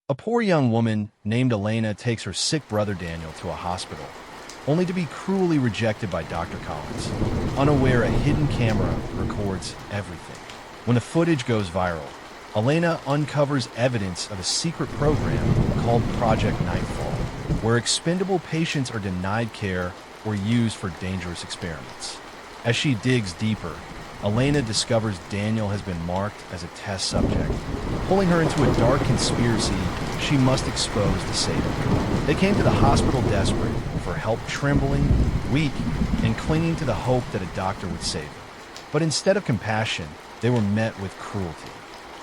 A poor young woman named Elena takes her sick brother Daniel to a hospital, only to be cruelly rejected by Dr. Collins. Unaware a hidden camera records everything. When the footage goes viral, Elena uncovers evidence of a secret program called Project Nightfall, where expendable patients are denied care or used for dangerous experiments. As she digs deeper, Elena discovers Daniel has been marked as a test subject, pulling her into a dark conspiracy she must expose to save him. They came to the hospital desperate for help, trembling, weak, and clinging to the hope that a doctor would save them. But instead of compassion, they were met with cruelty.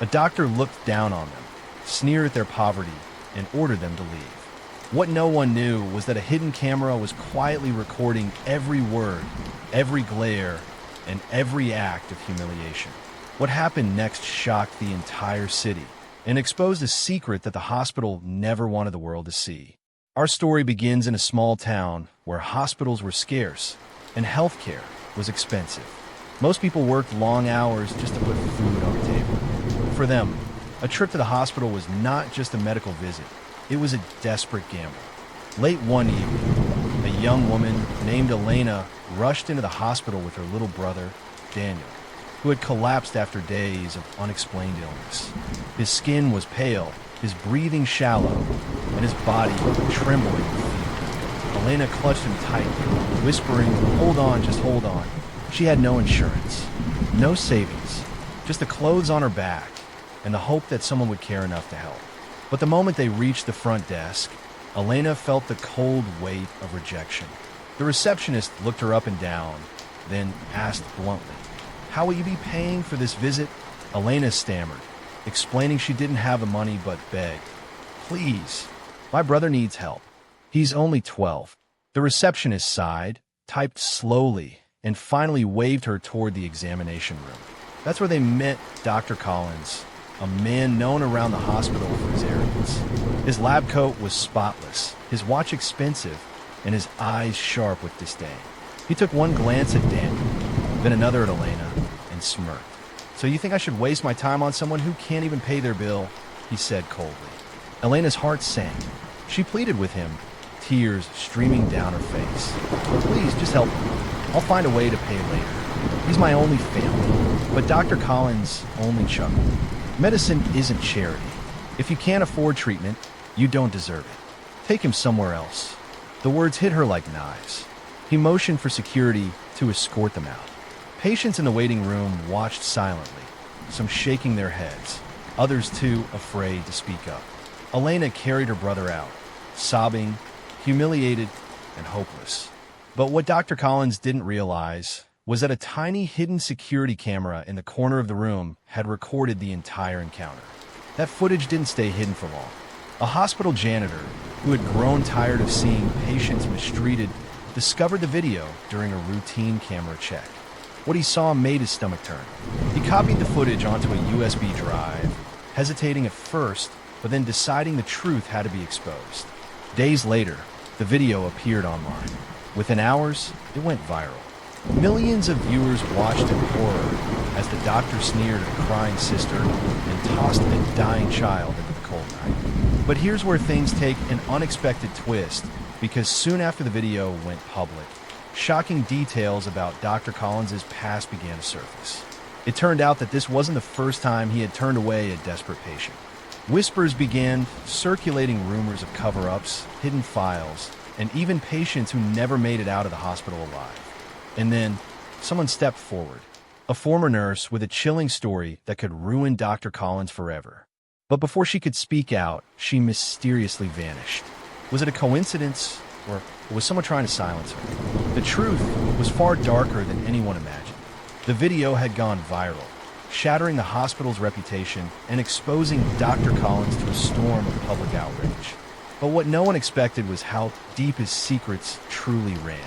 A doctor looked down on them, sneered at their poverty, and ordered them to leave. What no one knew was that a hidden camera was quietly recording every word, every glare, and every act of humiliation. What happened next shocked the entire city and exposed a secret that the hospital never wanted the world to see. Our story begins in a small town where hospitals were scarce and healthcare was expensive. Most people worked long hours just to put food on the table. For them, a trip to the hospital was not just a medical visit, it was a desperate gamble. Late one evening, a young woman named Elena rushed into the hospital with her little brother, Daniel, who had collapsed after days of unexplained illness. His skin was pale, his breathing shallow, and his body trembling with fear. Elena clutched him tight, whispering, "Hold on, just hold on." She had no insurance, no savings, just the clothes on her back, and the hope that someone would care enough to help. But the moment they reached the front desk, Elena felt the cold weight of rejection. The receptionist looked her up and down, then asked bluntly, "How will you be paying for this visit?" Elena stammered, explaining she didn't have the money but begged, "Please, my brother needs help. He's only 12. The receptionist sighed, typed slowly, and finally waved her toward the examination room. That's where they met Dr. Collins, a man known around the hospital for his arrogance. His lab coat was spotless, his watch expensive, and his eyes sharp with disdain. He took one glance at Daniel, then another at Elena, and smirked. "So you think I should waste my time on someone who can't even pay their bill?" he said coldly. Elena's heart sank. She pleaded with him, tears streaming down her face. "Please, just help me. I'll find a way to pay later. He's my only family." But Dr. Collins only chuckled. "Medicine isn't charity. If you can't afford treatment, you don't deserve it. Take him somewhere else." The words hit her like knives. He motioned for security to escort them out. Patients in the waiting room watched silently, some shaking their heads, others too afraid to speak up. Elena carried her brother out, sobbing, humiliated, and hopeless. But what Dr. Collins didn't realize was that a tiny hidden security camera in the corner of the room had recorded the entire encounter. That footage didn't stay hidden for long. A hospital janitor, who had grown tired of seeing patients mistreated, discovered the video during a routine camera check. What he saw made his stomach turn. He copied the footage onto a USB drive, hesitating at first, but then deciding the truth had to be exposed. Days later, the video appeared online. Within hours, it went viral. Millions of viewers watched in horror as the doctor sneered at a crying sister and tossed a dying child into the cold night. But here's where things take an unexpected twist, because soon after the video went public, shocking details about Dr. Collins' past began to surface. It turned out that this wasn't the first time he had turned away a desperate patient. Whispers began circulating, rumors of cover-ups, hidden files, and even patients who never made it out of the hospital alive. And then, someone stepped forward, a former nurse with a chilling story that could ruin Dr. Collins forever. But before she could speak out, she mysteriously vanished. Was it a coincidence, or was someone trying to silence her? The truth was far darker than anyone imagined. The video had gone viral, shattering the hospital's reputation and exposing Dr. Collins to a storm of public outrage. But what no one expected was how deep his secrets truly ran.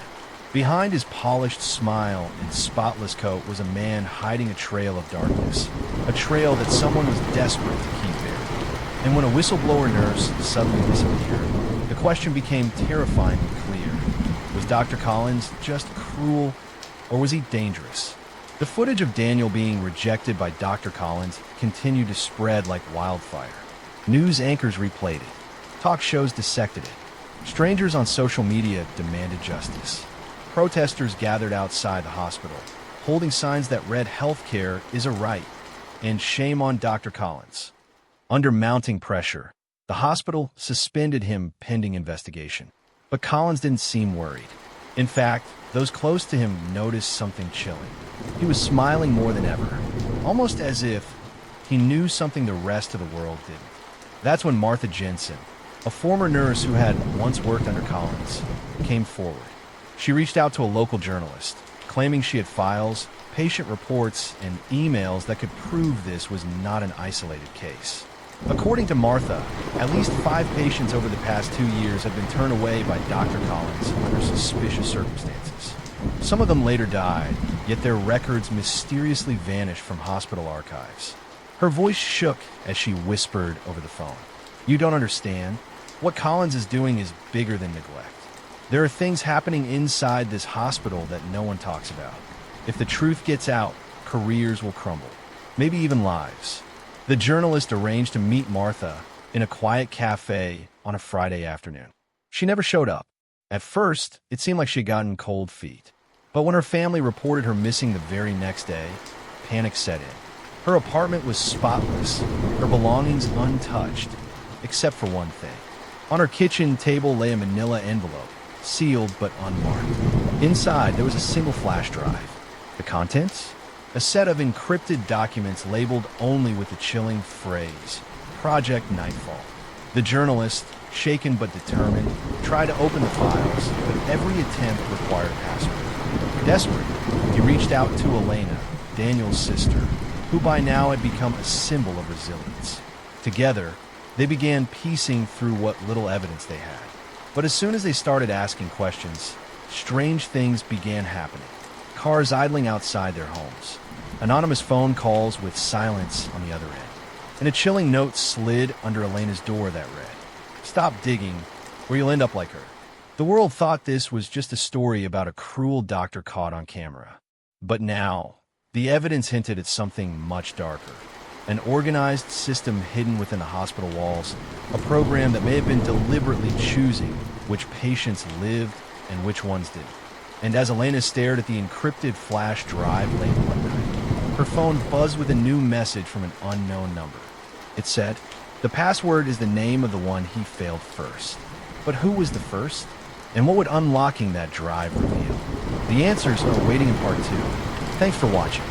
Behind his polished smile and spotless coat was a man hiding a trail of darkness, a trail that someone was desperate to keep buried. And when a whistleblower nurse suddenly disappeared, the question became terrifyingly clear. Was Dr. Collins just cruel, or was he dangerous? The footage of Daniel being rejected by Dr. Collins continued to spread like wildfire. News anchors replayed it. Talk shows dissected it. Strangers on social media demanded justice. Protesters gathered outside the hospital, holding signs that read "Healthcare is a right" and "Shame on Dr. Collins." Under mounting pressure, the hospital suspended him pending investigation. But Collins didn't seem worried. In fact, those close to him noticed something chilling. He was smiling more than ever, almost as if he knew something the rest of the world didn't. That's when Martha Jensen, a former nurse who had once worked under Collins, came forward. She reached out to a local journalist, claiming she had files, patient reports, and emails that could prove this was not an isolated case. According to Martha, at least 5 patients over the past 2 years had been turned away by Dr. Collins under suspicious circumstances. Some of them later died, yet their records mysteriously vanished from hospital archives. Her voice shook as she whispered over the phone. "You don't understand. What Collins is doing is bigger than neglect. There are things happening inside this hospital that no one talks about. If the truth gets out, careers will crumble, maybe even lives." The journalist arranged to meet Martha in a quiet cafe on a Friday afternoon. She never showed up. At first, it seemed like she'd gotten cold feet. But when her family reported her missing the very next day, panic set in. Her apartment was spotless, her belongings untouched, except for one thing. On her kitchen table lay a manila envelope, sealed but unmarked. Inside, there was a single flash drive. The contents? A set of encrypted documents labeled only with the chilling phrase, "Project Nightfall." The journalist, shaken but determined, tried to open the files, but every attempt required a password. Desperate, he reached out to Elena, Daniel's sister, who by now had become a symbol of resilience. Together, they began piecing through what little evidence they had. But as soon as they started asking questions, strange things began happening. Cars idling outside their homes, anonymous phone calls with silence on the other end, and a chilling note slid under Elena's door that read, "Stop digging, or you'll end up like her." The world thought this was just a story about a cruel doctor caught on camera. But now, the evidence hinted at something much darker. An organized system hidden within the hospital walls, a program that may have been deliberately choosing which patients lived and which ones didn't. And as Elena stared at the encrypted flash drive late one night, her phone buzzed with a new message from an unknown number. It said, "The password is the name of the one he failed first." But who was the first? And what would unlocking that drive reveal? The answers are waiting in part 2. Thanks for watching.